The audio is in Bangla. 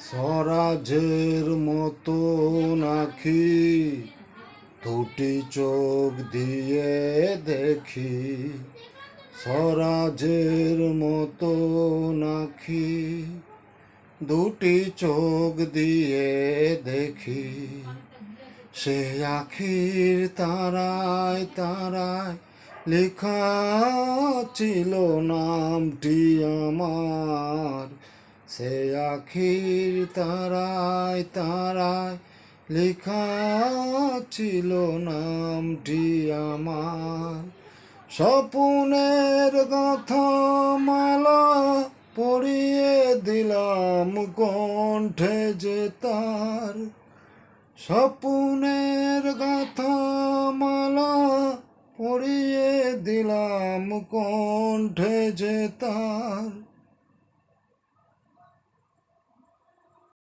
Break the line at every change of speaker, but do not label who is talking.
স্বরাজের মতো নাকি দুটি চোখ দিয়ে দেখি, স্বরাজের মতো নাকি দুটি চোখ দিয়ে দেখি। সে আখির তারায় তারায় লেখা ছিল নামটি আমার, সে আখির তারায় তারায় লেখা ছিল নামটি আমার। স্বপ্নের গাথা মালা পরিয়ে দিলাম কণ্ঠে যে তার, স্বপ্নের গাথা মালা পরিয়ে দিলাম কণ্ঠে যে তার।